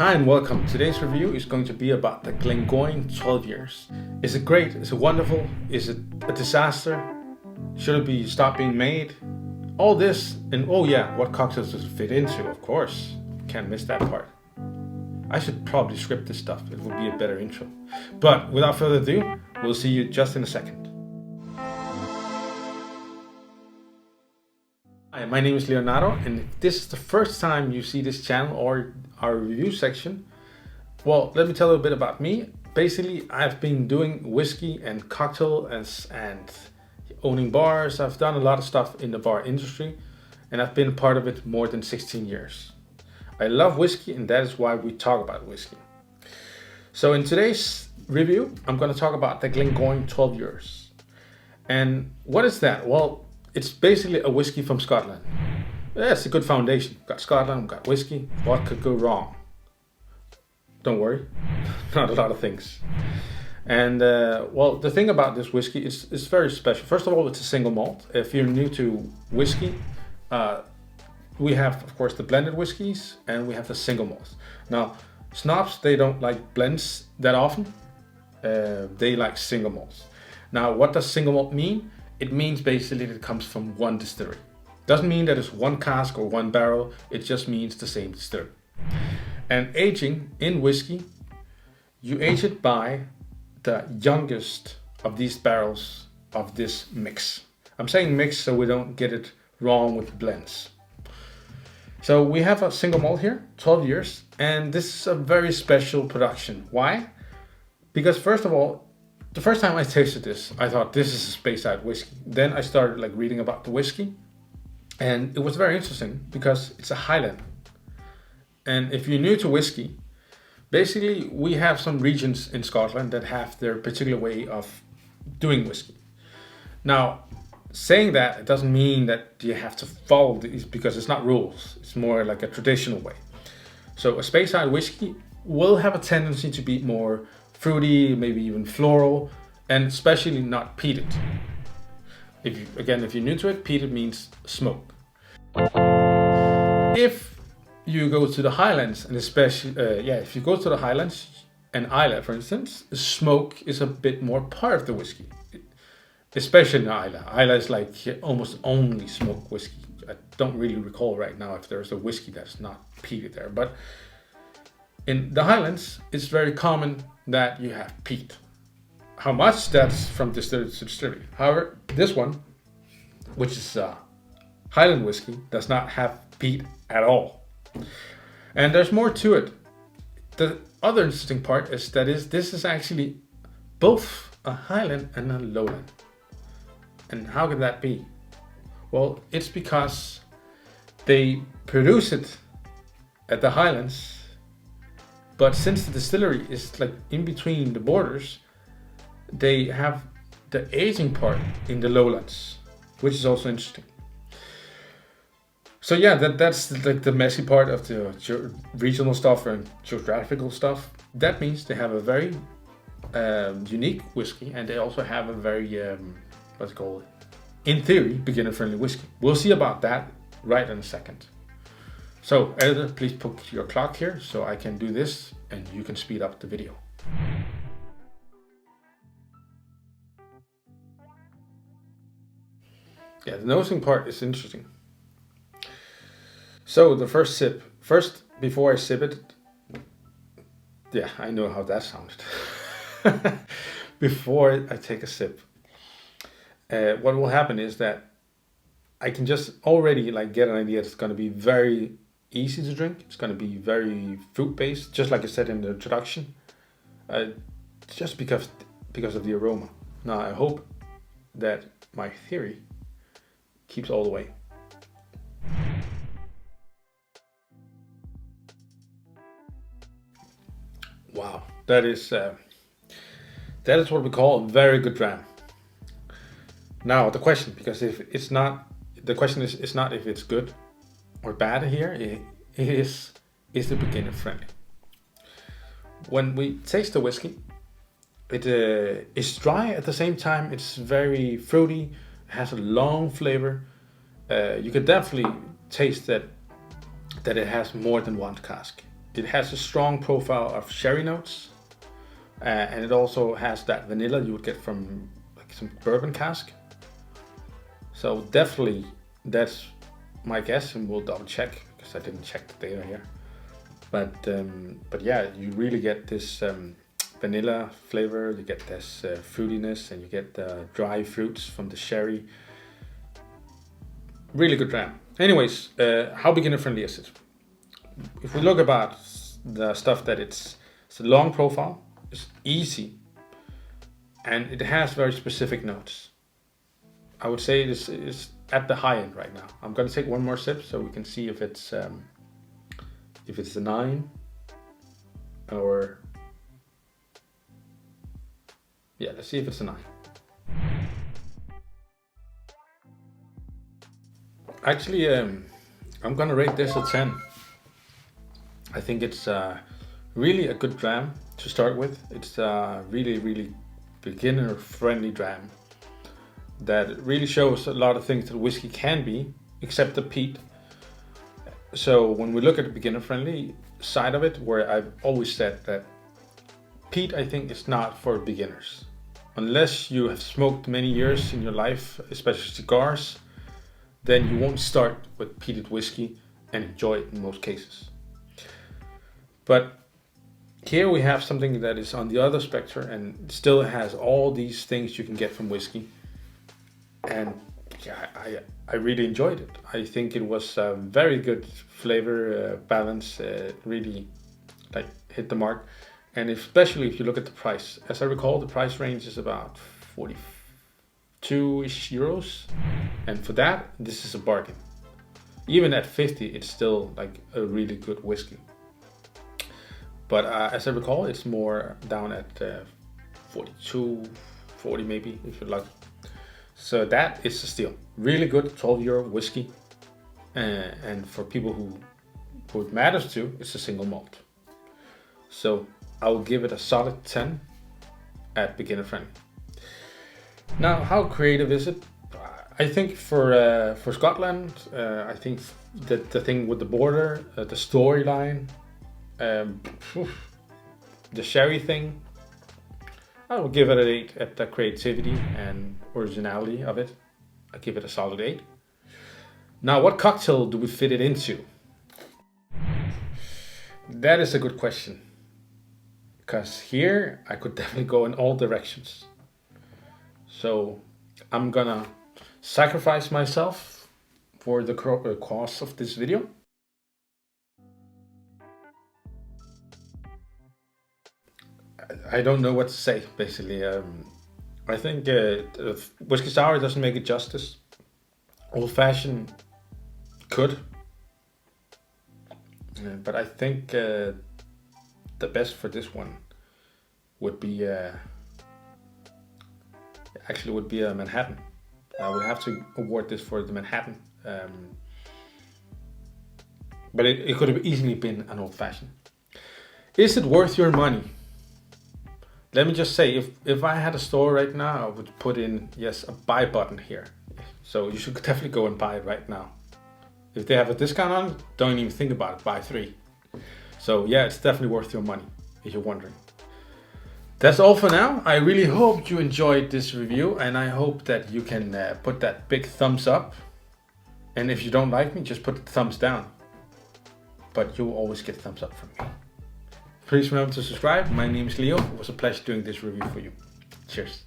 Hi and welcome. Today's review is going to be about the Glengoyne 12 years. Is it great? Is it wonderful? Is it a disaster? Should it be stopped being made? All this, and oh yeah, what cocktails does it fit into? Of course, can't miss that part. I should probably script this stuff. It would be a better intro. But without further ado, we'll see you just in a second. Hi, my name is Leonardo, and if this is the first time you see this channel or our review section, well, let me tell you a bit about me. Basically, I've been doing whiskey and cocktail and owning bars. I've done a lot of stuff in the bar industry, and I've been part of it more than 16 years. I love whiskey, and that is why we talk about whiskey. So in today's review, I'm going to talk about the Glengoyne 12 years. And what is that? Well, it's basically a whiskey from Scotland. Yeah, it's a good foundation. We've got Scotland, we've got whiskey. What could go wrong? Don't worry, not a lot of things. And well, the thing about this whiskey is it's very special. First of all, it's a single malt. If you're new to whiskey, we have, of course, the blended whiskeys and we have the single malts. Now, snobs, they don't like blends that often. They like single malts. Now, what does single malt mean? It means basically that it comes from one distillery. Doesn't mean that it's one cask or one barrel. It just means the same distillery. And aging in whiskey, you age it by the youngest of these barrels of this mix. I'm saying mix so we don't get it wrong with blends. So we have a single malt here, 12 years, and this is a very special production. Why? Because first of all, the first time I tasted this, I thought this is a Speyside whiskey. Then I started reading about the whiskey, and it was very interesting because it's a Highland. And if you're new to whiskey, basically we have some regions in Scotland that have their particular way of doing whiskey. Now, saying that, it doesn't mean that you have to follow these because it's not rules. It's more like a traditional way. So a Speyside whiskey will have a tendency to be more fruity, maybe even floral, and especially not peated. If you're new to it, peated means smoke. If you go to the Highlands, and especially, if you go to the Highlands and Islay, for instance, smoke is a bit more part of the whiskey, especially in Islay. Islay is like almost only smoked whiskey. I don't really recall right now if there's a whiskey that's not peated there, but in the Highlands, it's very common that you have peat. How much? That's from distillery to distillery. However, this one, which is Highland whiskey, does not have peat at all. And there's more to it. The other interesting part is that this is actually both a Highland and a Lowland. And how can that be? Well, it's because they produce it at the Highlands, but since the distillery is in between the borders, they have the aging part in the lowlands, which is also interesting. So yeah, that's the messy part of the regional stuff and geographical stuff. That means they have a very unique whiskey, and they also have a very, in theory, beginner-friendly whiskey. We'll see about that right in a second. So, editor, please put your clock here so I can do this and you can speed up the video. Yeah, the nosing part is interesting. So, the first sip. First, before I sip it, yeah, I know how that sounded. Before I take a sip, what will happen is that I can just already get an idea it's going to be very easy to drink. It's going to be very fruit based, just like I said in the introduction, just because of the aroma. Now I hope that my theory keeps all the way. Wow, that is what we call a very good dram. Now the question, because it's not if it's good or bad here, it is the beginner friendly. When we taste the whiskey, it is dry at the same time. It's very fruity, it has a long flavor. You could definitely taste that it has more than one cask. It has a strong profile of sherry notes, and it also has that vanilla you would get from like some bourbon cask. So definitely that's my guess, and we'll double check because I didn't check the data here. But yeah, you really get this vanilla flavor, you get this fruitiness, and you get the dry fruits from the sherry. Really good dram. Anyways, how beginner friendly is it? If we look about the stuff that it's a long profile, it's easy, and it has very specific notes. I would say this is at the high end right now. I'm gonna take one more sip so we can see if it's a 9 or yeah. Let's see if it's a 9. Actually, I'm gonna rate this a 10. I think it's really a good dram to start with. It's a really beginner friendly dram that really shows a lot of things that whiskey can be, except the peat. So when we look at the beginner friendly side of it, where I've always said that peat, I think, is not for beginners. Unless you have smoked many years in your life, especially cigars, then you won't start with peated whiskey and enjoy it in most cases. But here we have something that is on the other spectrum and still has all these things you can get from whiskey. And yeah, I really enjoyed it. I think it was a very good flavor balance. Really like hit the mark. And especially if you look at the price. As I recall, the price range is about 42-ish euros. And for that, this is a bargain. Even at 50, it's still like a really good whiskey. But as I recall, it's more down at 42, 40 maybe, if you like. So that is a steal. Really good 12 euro whiskey. And for people who it matters to, it's a single malt. So I will give it a solid 10 at beginner friendly. Now, how creative is it? I think for Scotland, I think that the thing with the border, the storyline, the sherry thing, I will give it an 8 at the creativity and originality of it. I give it a solid 8. Now, what cocktail do we fit it into? That is a good question. Because here I could definitely go in all directions. So I'm gonna sacrifice myself for the cause of this video. I don't know what to say, basically. I think whiskey sour doesn't make it justice. Old fashioned could. But I think the best for this one would be would be a Manhattan. I would have to award this for the Manhattan. But it could have easily been an old fashioned. Is it worth your money? Let me just say, if I had a store right now, I would put in, yes, a buy button here. So you should definitely go and buy it right now. If they have a discount on it, don't even think about it, buy 3. So yeah, it's definitely worth your money, if you're wondering. That's all for now. I really hope you enjoyed this review, and I hope that you can put that big thumbs up. And if you don't like me, just put the thumbs down. But you will always get thumbs up from me. Please remember to subscribe. My name is Leo. It was a pleasure doing this review for you. Cheers.